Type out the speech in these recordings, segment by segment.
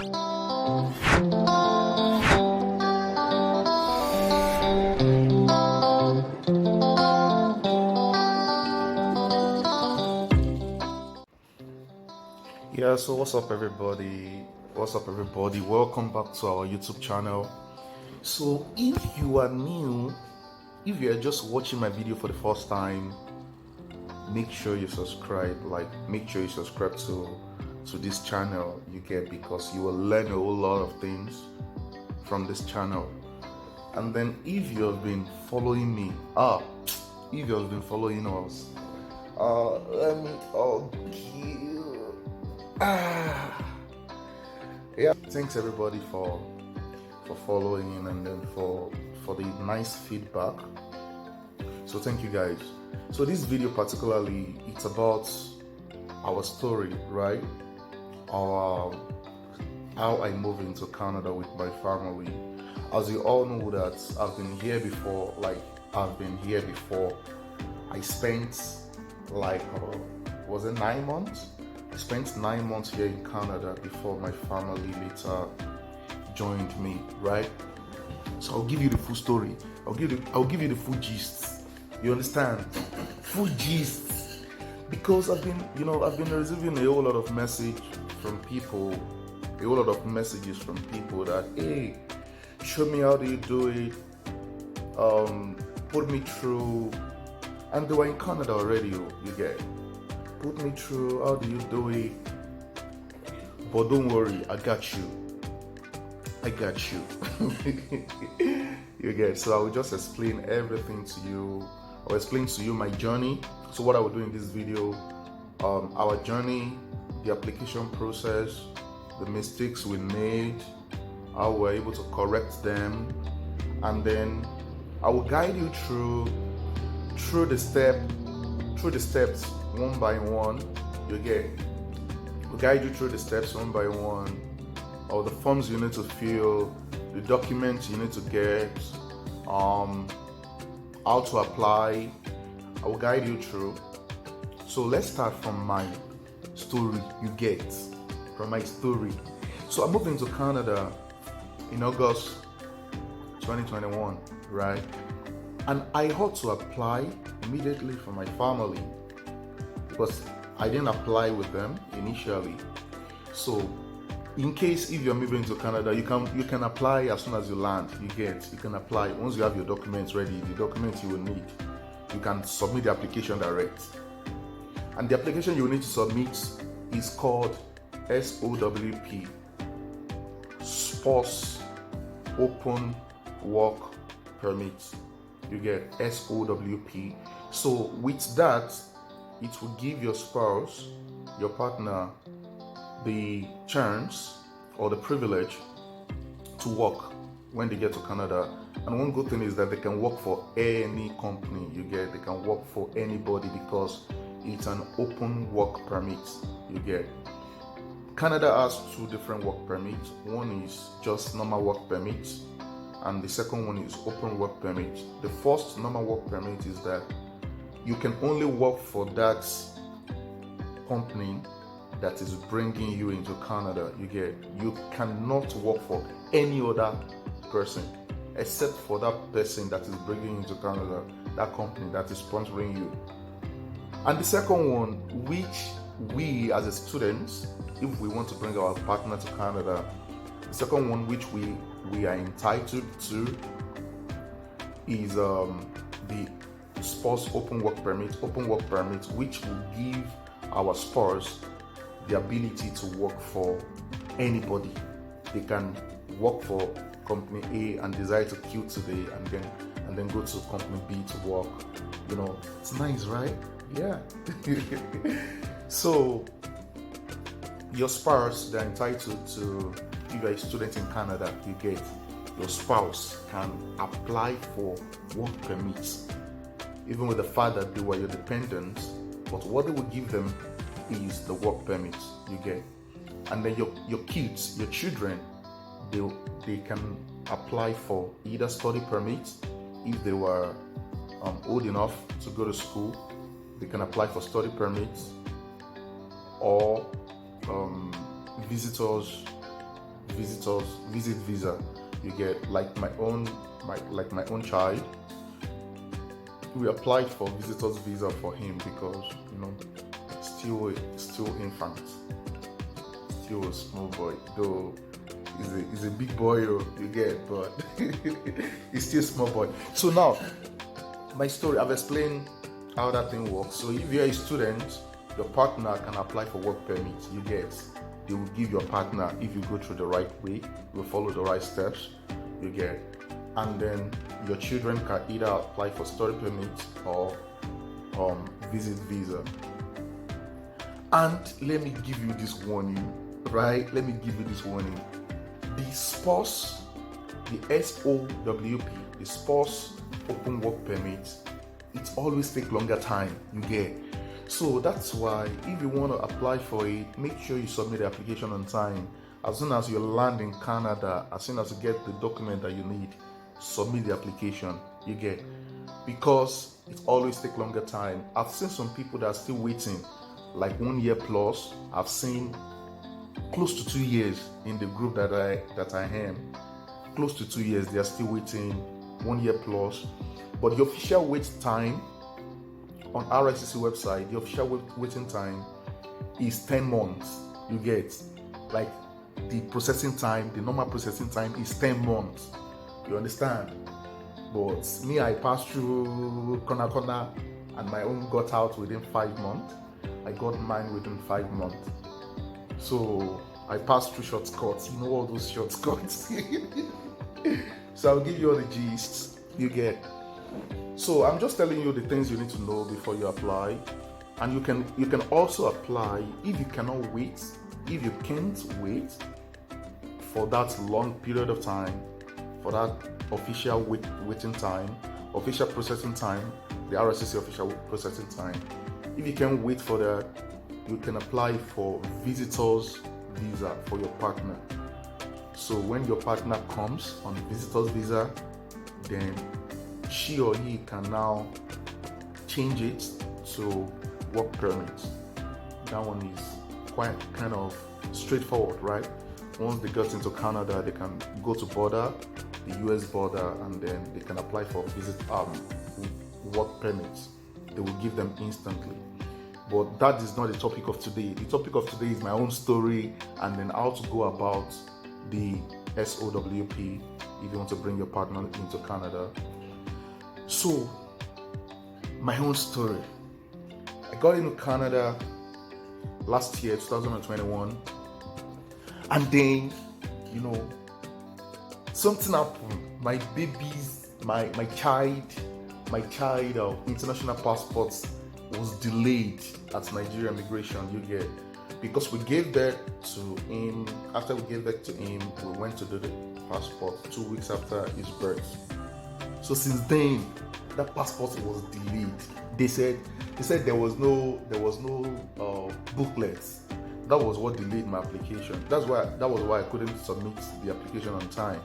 Yeah, so what's up everybody? Welcome back to our YouTube channel. So if you are new, if you are just watching my video for the first time, make sure you subscribe. Make sure you subscribe to this channel, because you will learn a whole lot of things from this channel. And then if you have been following me if you have been following us, let me yeah, thanks everybody for following and then for the nice feedback. So thank you guys. So this video particularly, it's about our story, right? How I moved into Canada with my family. As you all know that I've been here before. I spent was it 9 months? I spent 9 months here in Canada before my family later joined me, right? So I'll give you the full story. I'll give you the full gist. You understand? Full gist. Because I've been receiving a whole lot of messages from people that, hey, show me how do you do it, put me through, and they were in Canada already, you get. Put me through, how do you do it? But don't worry, I got you. You get. So I will just explain everything to you. I'll explain to you my journey. So what I will do in this video, our journey, the application process, the mistakes we made, how we were able to correct them, and then I will guide you through the steps one by one. You get. We'll guide you through the steps one by one, all the forms you need to fill, the documents you need to get, how to apply. I will guide you through. So let's start from my story. From my story. So I moved into Canada in August 2021, right? And I had to apply immediately for my family because I didn't apply with them initially. So in case if you're moving to Canada, you can apply as soon as you land. You can apply once you have your documents ready. The documents you will need, you can submit the application direct. And the application you will need to submit is called SOWP, Spouse Open Work Permit. You get SOWP. So with that, it will give your spouse, your partner, the chance or the privilege to work when they get to Canada. And one good thing is that they can work for any company. They can work for anybody because it's an open work permit. Canada has 2 different work permits. One is just normal work permit, and the second one is open work permit. The first normal work permit is that you can only work for that company that is bringing you into Canada. You cannot work for any other person except for that person that is bringing you into Canada, that company that is sponsoring you. And the second one, which we as a students, if we want to bring our partner to Canada, the second one which we are entitled to is the spouse open work permit, which will give our spouse the ability to work for anybody. They can work for company A and decide to quit today and then go to company B to work. It's nice, right? Yeah. So your spouse, they're entitled to, if you're a student in Canada, your spouse can apply for work permits. Even with the fact that they were your dependents, but what they will give them is the work permit. And then your kids, your children, they can apply for either study permits if they were old enough to go to school. They can apply for study permits, or visitors visit visa. You get like my own child. We applied for visitors visa for him because still infant, still a small boy, though he's a big boy, you get, but he's still a small boy. So now my story, I've explained how that thing works. So if you're a student, your partner can apply for work permit. You get, they will give your partner, if you go through the right way, you follow the right steps, you get, and then your children can either apply for study permit or visit visa. And let me give you this warning, right? Let me give you this warning. The spouse, the SOWP, the spouse open work permit, it always takes longer time, you get. So that's why if you want to apply for it, make sure you submit the application on time. As soon as you land in Canada, as soon as you get the document that you need, submit the application, you get, because it always takes longer time. I've seen some people that are still waiting like 1 year plus. I've seen close to 2 years in the group that I am. Close to 2 years, they are still waiting 1 year plus. But the official wait time on RICC website, the official waiting time is 10 months. You get, like, the processing time, the normal processing time is 10 months. You understand? But me, I passed through corner, and my own got out within 5 months. I got mine within 5 months. So I passed through shortcuts. You know all those shortcuts. So I'll give you all the gists. You get. So I'm just telling you the things you need to know before you apply. And you can also apply if you cannot wait, if you can't wait for that long period of time, for that official waiting time, official processing time, the RICC official processing time. If you can't wait for that, you can apply for visitors visa for your partner. So when your partner comes on visitors visa, then she or he can now change it to work permit. That one is quite kind of straightforward, right? Once they get into Canada, they can go to border, the US border, and then they can apply for work permits. They will give them instantly. But that is not the topic of today. The topic of today is my own story, and then how to go about the SOWP if you want to bring your partner into Canada. So, my own story. I got into Canada last year, 2021, and then, something happened. My babies, my child international passports was delayed at Nigeria immigration, you get, because we gave birth to him. After we gave birth to him, we went to do the passport 2 weeks after his birth. So since then, that passport was delayed. They said there was no booklets. That was what delayed my application. That was why I couldn't submit the application on time,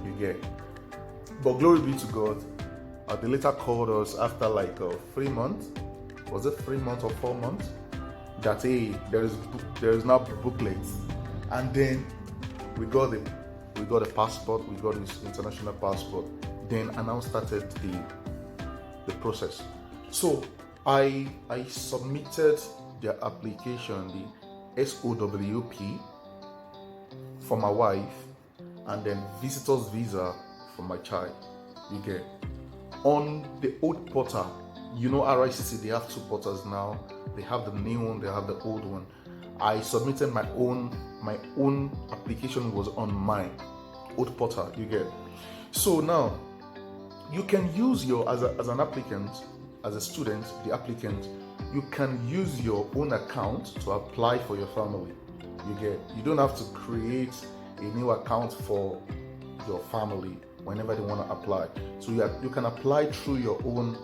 you get. But glory be to God, they later called us after like 3 months. Was it 3 months or 4 months? That hey, there is now booklets, and then we got a passport. We got this international passport. Then I now started the process. So I submitted the application, the SOWP for my wife, and then visitors visa for my child. You get. On the old portal, RICC, they have 2 portals now. They have the new one, they have the old one. I submitted my own application was on my old portal, you get. So now you can use as an applicant, as a student, the applicant, you can use your own account to apply for your family. You get. You don't have to create a new account for your family whenever they want to apply. So you can apply through your own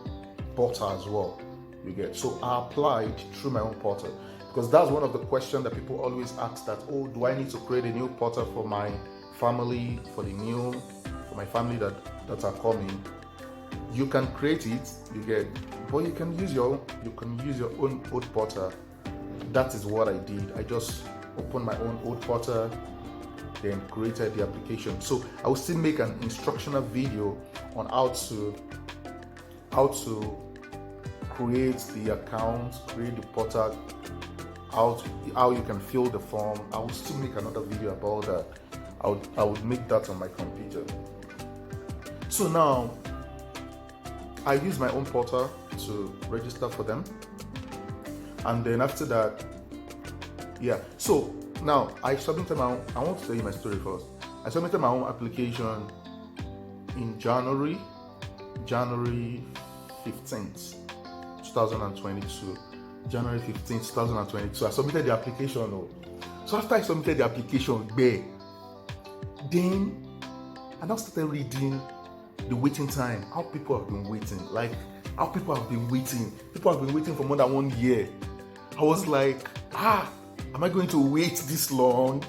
portal as well, you get. So I applied through my own portal because that's one of the questions that people always ask, that do I need to create a new portal for my family, for my family that are coming? You can create it, you get, but you can use your own old portal. That is what I did. I just opened my own old portal, then created the application. So I will still make an instructional video on how to create the account, create the portal, how you can fill the form. I will still make another video about that. I would make that on my computer. So now I use my own portal to register for them, and then after that, so now I submitted I want to tell you my story first. I submitted my own application in January 15th, 2022. January 15th, 2022. I submitted the application. So after I submitted the application, then I now started reading the waiting time, how people have been waiting, People have been waiting for more than 1 year. I was like, am I going to wait this long?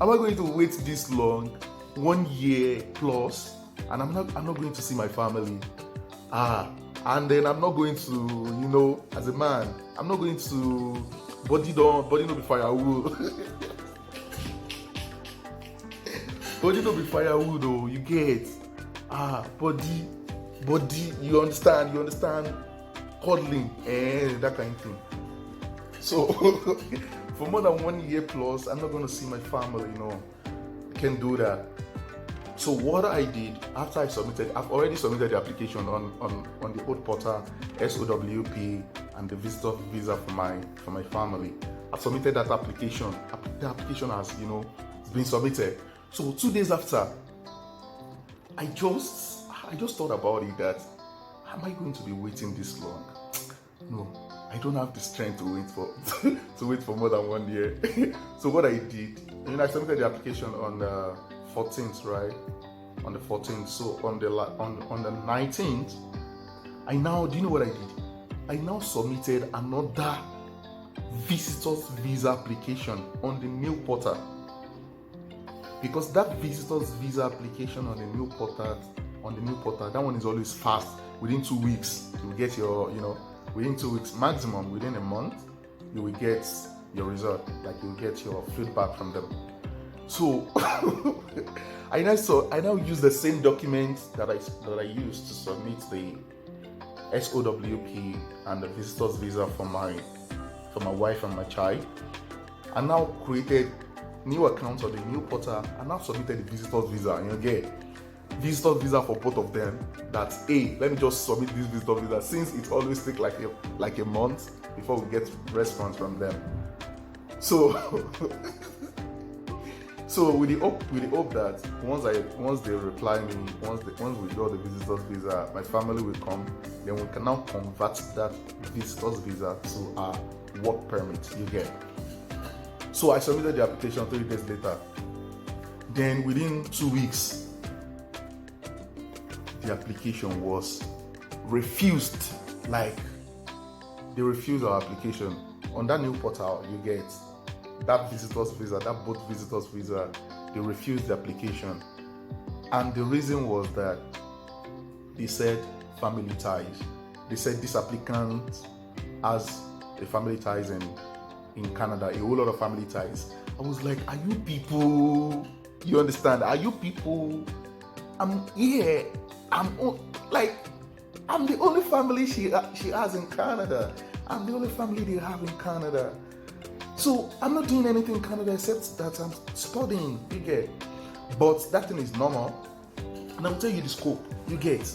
Am I going to wait this long? 1 year plus, and I'm not going to see my family. And then I'm not going to, as a man, I'm not going to body no be firewood. Body no be firewood though, you get. Body, you understand cuddling and that kind of thing. So for more than 1 year plus, I'm not going to see my family, Can't do that. So what I did after I've already submitted the application on the old portal, SOWP, and the visitor visa for my family. I've submitted that application. The application has, it's been submitted. So 2 days after, I just thought about it that, am I going to be waiting this long? No, I don't have the strength to wait for more than 1 year. So what I did, I submitted the application on the 14th, right? On the 14th. So on the 19th, do you know what I did? I now submitted another visitor's visa application on the new portal. Because that visitor's visa application on the new portal, that one is always fast. Within 2 weeks, you will get your, within 2 weeks, maximum within a month, you will get your result. You will get your feedback from them. So I now use the same document that I used to submit the SOWP and the visitor's visa for my wife and my child. I now created new accounts on the new portal and now submitted the visitor's visa, and you get visitor's visa for both of them. That's let me just submit this visitor's visa, since it always takes like a month before we get response from them. So so with the hope that once they reply me, once we got the visitor's visa, my family will come, then we can now convert that visitor's visa to our work permit, you get. So I submitted the application 3 days later. Then within 2 weeks, the application was refused. They refused our application. On that new portal, you get that visitor's visa, that both visitors visa, they refused the application. And the reason was that they said family ties. They said this applicant has a family ties in Canada, a whole lot of family ties. I was like, are you people, you understand? Are you people? I'm here. I'm the only family she has in Canada. I'm the only family they have in Canada. So I'm not doing anything in Canada except that I'm studying, you get. But that thing is normal. And I'll tell you the scope, you get.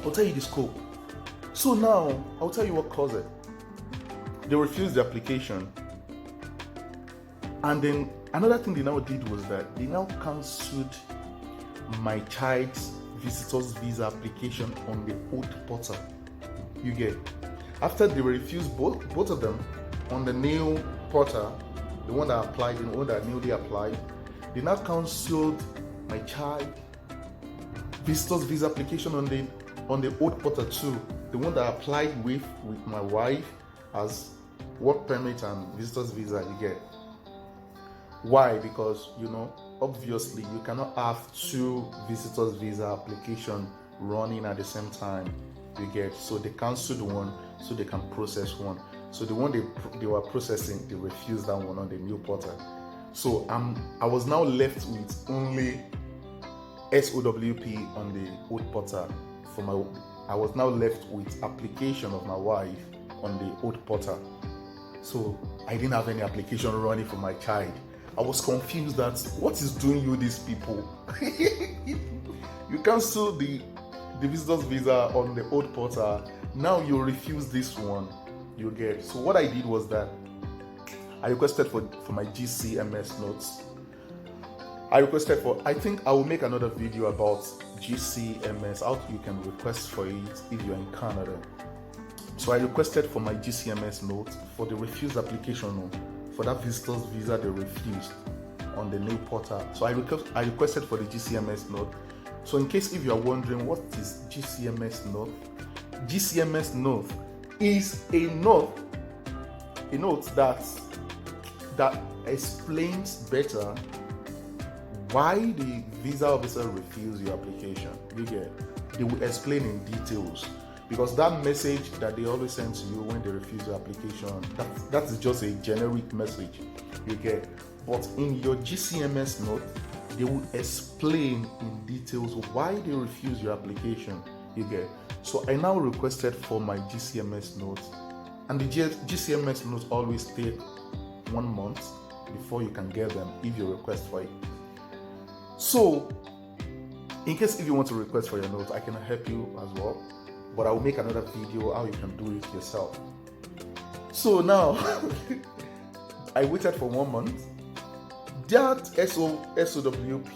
I'll tell you the scope. So now, I'll tell you what caused it. They refused the application. And then another thing they now did was that they now cancelled my child's visitor's visa application on the old portal. You get. After they refused both of them on the new portal, the one that applied, the one that newly applied, they now cancelled my child visitor's visa application on the old portal too. The one that applied with my wife as work permit and visitor's visa, you get. Why? Because obviously you cannot have two visitors visa application running at the same time, you get. So they cancelled one so they can process one. So the one they were processing, they refused that one on the new portal. So I was now left with only SOWP on the old portal. I was now left with application of my wife on the old portal. So I didn't have any application running for my child. I was confused that what is doing you these people? You cancel the visitor's visa on the old portal. Now you refuse this one. You get. So what I did was that I requested for my GCMS notes. I think I will make another video about GCMS, how you can request for it if you're in Canada. So I requested for my GCMS note for the refused application for that visitor's visa they refused on the new portal. So I requested for the GCMS note. So in case if you are wondering what is GCMS note, GCMS note is a note that explains better why the visa officer refused your application. You get, they will explain in details, because that message that they always send to you when they refuse your application, that is just a generic message. You get, but in your GCMS note, they will explain in details why they refuse your application. You get. So I now requested for my GCMS notes, and the GCMS notes always take 1 month before you can get them if you request for it. So in case if you want to request for your notes, I can help you as well, but I will make another video how you can do it yourself. So now I waited for 1 month. That SOWP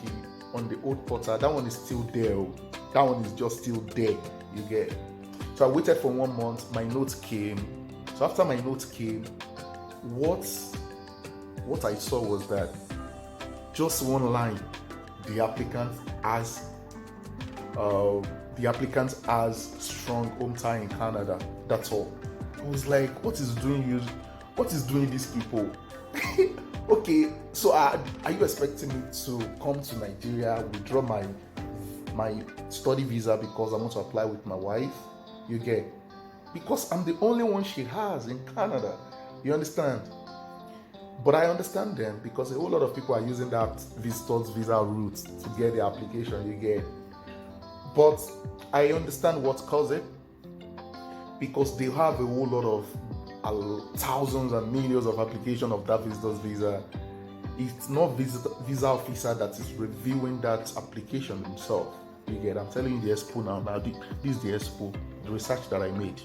on the old portal, that one is still there. That one is just still there. You get. So I waited for 1 month. My notes came. So after my notes came, what I saw was that just one line, the applicant has strong home tie in Canada. That's all. I was like, what is doing these people? Okay, so are you expecting me to come to Nigeria, withdraw my study visa because I want to apply with my wife? You get, because I'm the only one she has in Canada. You understand? But I understand them, because a whole lot of people are using that visitor's visa route to get the application. You get. But I understand what caused it, because they have a whole lot of thousands and millions of applications of that visitor's visa. It's not visa officer that is reviewing that application himself. You get. I'm telling you the expo now. Now this is the expo, the research that I made.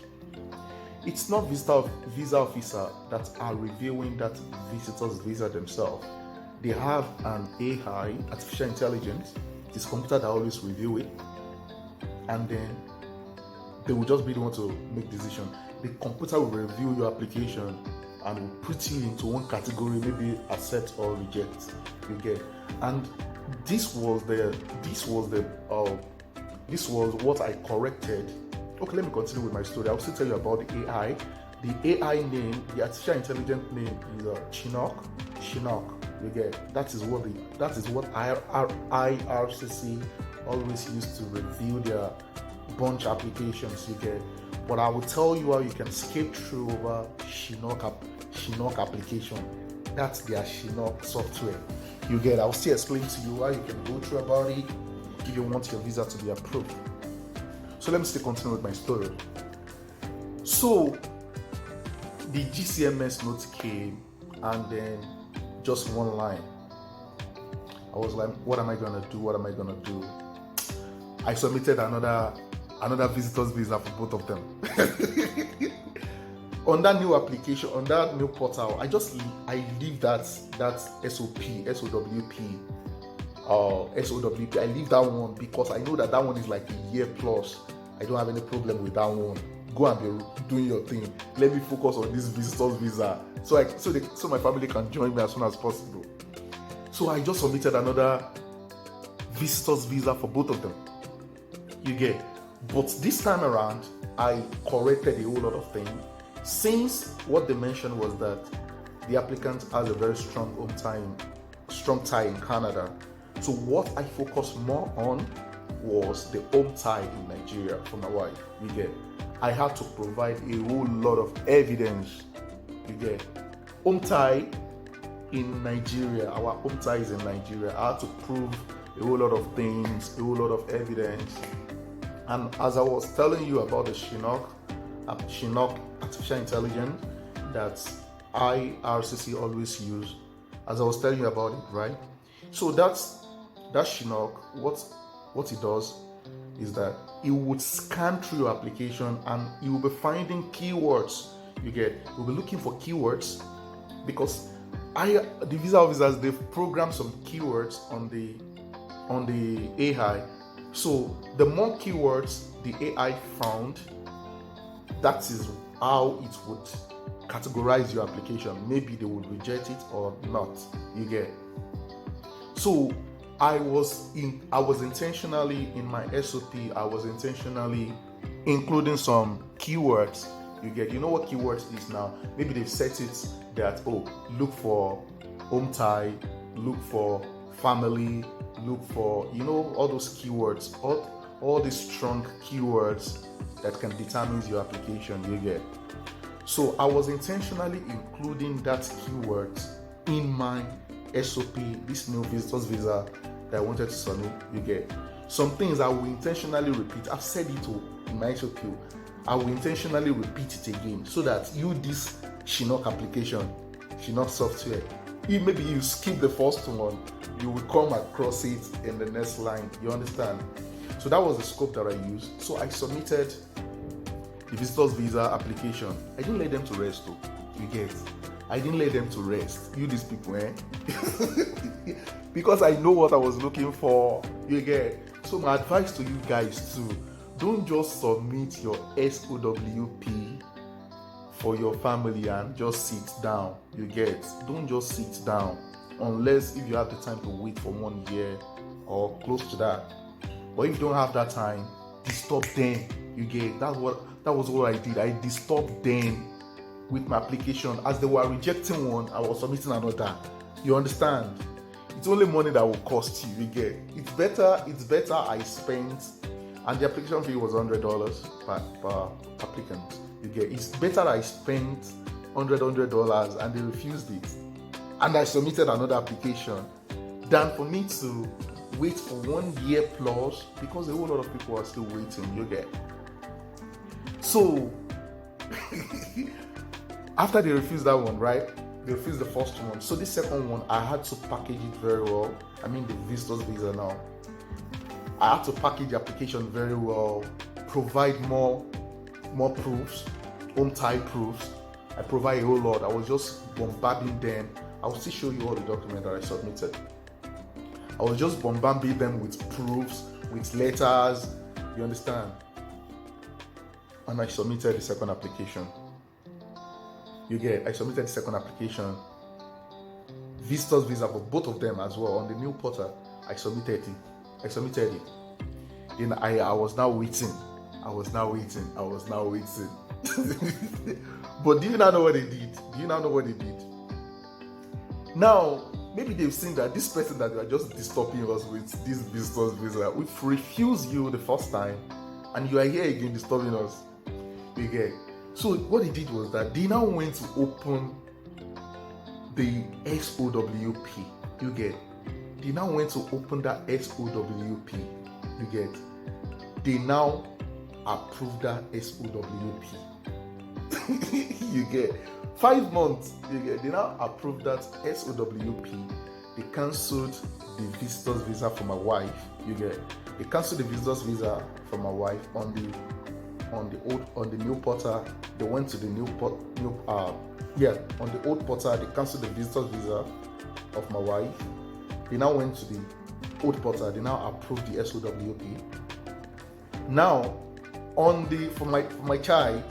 It's not visa officer that are reviewing that visitor's visa themselves. They have an AI, artificial intelligence. It's computer that always review it, and then they will just be the one to make decision. The computer will review your application and will put you into one category, maybe accept or reject. You get. And this was what I corrected. Okay, let me continue with my story. I'll still tell you about the AI. The AI name, the artificial intelligence name is Chinook. You get. That is what IRCC always used to review their bunch applications. You get. But I will tell you how you can skip through over Chinook application. That's their Chinook software. You get. I'll still explain to you how you can go through about it if you want your visa to be approved. So let me still continue with my story. So the GCMS note came, and then just one line. I was like, what am I gonna do? I submitted another visitor's visa for both of them. On that new application, on that new portal, I leave that SOWP. I leave that one because I know that one is like a year plus. I don't have any problem with that one. Go and be doing your thing. Let me focus on this visitor's visa so my family can join me as soon as possible. So I just submitted another visitor's visa for both of them. You get. But this time around, I corrected a whole lot of things. Since what they mentioned was that the applicant has a very strong tie in Canada. So what I focused more on was the home tie in Nigeria for my wife. You get. I had to provide a whole lot of evidence You get home tie in Nigeria. Our home tie is in Nigeria. I had to prove a whole lot of things, a whole lot of evidence. And as I was telling you about the Chinook artificial intelligence that IRCC always use, as I was telling you about it, right? So that Chinook, what it does is that it would scan through your application and you will be finding keywords. You'll be looking for keywords because the visa officers, they've programmed some keywords on the AI. So the more keywords the AI found, that is how it would categorize your application. Maybe they would reject it or not. So I was intentionally in my SOP, I was intentionally including some keywords. You know what keywords is now? Maybe they've set it that, look for home tie, look for family, look for, all those keywords, all these strong keywords that can determine your application. So I was intentionally including that keyword in my SOP, this new visitors visa that I wanted to submit. Some things I will intentionally repeat. I've said it in my SOP. I will intentionally repeat it again so that this Chinook application, Chinook software, maybe you skip the first one, you will come across it in the next line. You understand? So that was the scope that I used. So I submitted the visitors visa application. I didn't let them to rest though. I didn't let them to rest. These people, because I know what I was looking for. So my advice to you guys too, don't just submit your SOWP for your family and just sit down. Don't just sit down unless if you have the time to wait for 1 year or close to that. But if you don't have that time, disturb them. That was what I did. I disturbed them with my application. As they were rejecting one, I was submitting another. You understand? It's only money that will cost you. It's better I spent, and the application fee was $100 per applicant. It's better I spent $100 and they refused it, and I submitted another application, than for me to wait for 1 year plus, because a whole lot of people are still waiting. So after they refused that one, right? They refused the first one. So this second one, I had to package it very well. I mean the visitors visa now. I had to package the application very well, provide more proofs, home tie proofs. I provide a whole lot. I was just bombarding them. I will still show you all the documents that I submitted. I was just bombarding them with proofs, with letters. You understand? And I submitted the second application. I submitted the second application. Visitors visa for both of them as well on the new portal. I submitted it. Then I was now waiting. But do you now know what they did? Now, maybe they've seen that this person that you are just disturbing us with this visitors visa, we've refused you the first time, and you are here again disturbing us. So what they did was that they now went to open the SOWP. They now went to open that SOWP. They now approved that SOWP. 5 months. They now approved that SOWP. They cancelled the visitors visa for my wife. They cancelled the visitors visa for my wife on the new portal. They went to the on the old portal. They cancelled the visitors visa of my wife. They now went to the old portal. They now approved the SOWP. Now, for my child,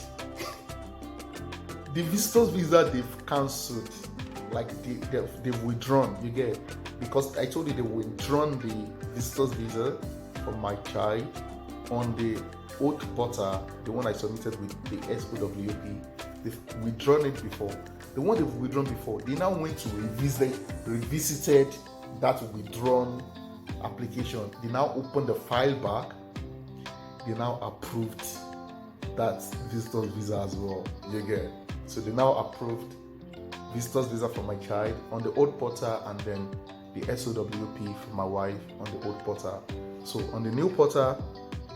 the visitors visa they've cancelled, like they've withdrawn. Because I told you they withdrawn the visitors visa for my child on the old portal, the one I submitted with the SOWP. They've withdrawn it before. The one they've withdrawn before, they now went to revisited that withdrawn application. They now opened the file back. They now approved that visitor's visa as well. So they now approved visitor's visa for my child on the old portal, and then the SOWP for my wife on the old portal. So on the new portal,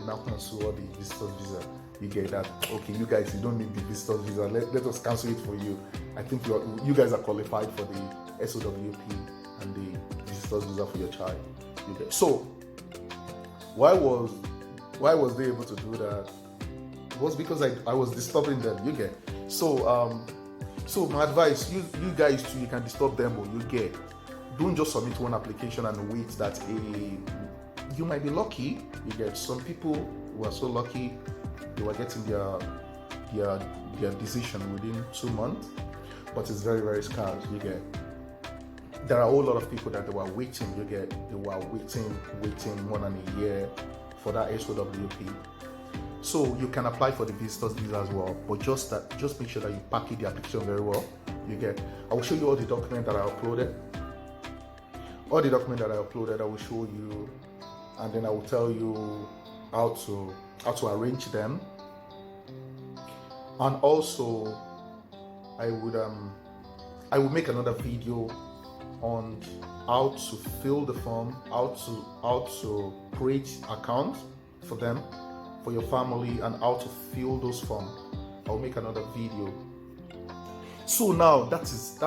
you now cancel all the visitor's visa. You get that? Okay, you guys, you don't need the visitor's visa. Let us cancel it for you. I think you guys are qualified for the SOWP and the visitor's visa for your child. You get. So why was they able to do that? It was because I was disturbing them. You get. So my advice, you guys too, you can disturb them, or you get. Don't just submit one application and wait that you might be lucky. You get. Some people who are so lucky, they were getting their decision within 2 months, but it's very, very scarce. You get. There are a whole lot of people that they were waiting. You get. They were waiting more than a year for that SOWP. So you can apply for the visitor's visa as well, but just make sure that you package the application very well. You get. I will show you all the documents that I uploaded. All the documents that I uploaded, I will show you, and then I will tell you how to arrange them. And also, I would make another video on how to fill the form, how to create accounts for them, for your family, and how to fill those forms. I'll make another video. So now that is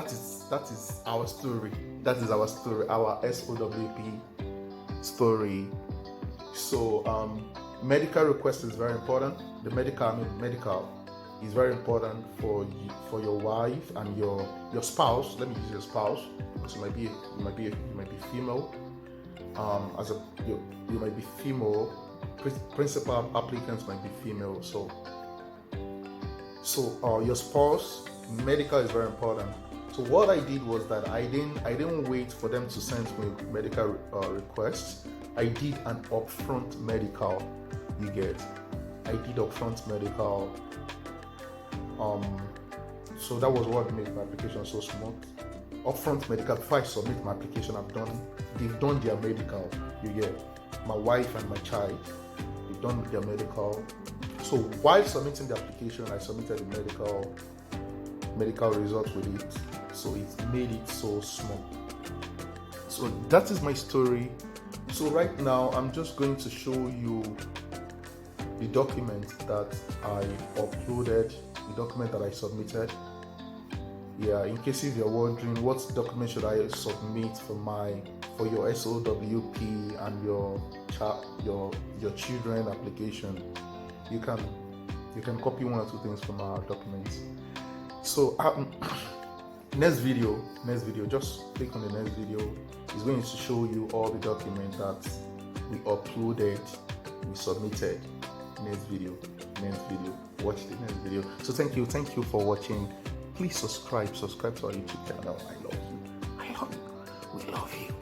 our story. That is our story, our SOWP story. So medical request is very important. The medical is very important for your wife and your spouse. Let me use your spouse, because you might be female. You might be female. Principal applicants might be female. So your spouse medical is very important. So what I did was that I didn't wait for them to send me medical requests. I did an upfront medical. You get. I did upfront medical. So that was what made my application so smooth. Upfront medical. Before I submit my application, they've done their medical. You get. My wife and my child, they've done their medical. So while submitting the application, I submitted the medical results with it. So it made it so smooth. So that is my story. So right now, I'm just going to show you the document that I uploaded, the document that I submitted. Yeah, in case if you're wondering what document should I submit for your SOWP and your children application, you can copy one or two things from our documents. So next video, just click on the next video. It's going to show you all the documents that we uploaded, we submitted. Next video. Watch the next video. So thank you for watching. Please subscribe to our YouTube channel. I love you. We love you.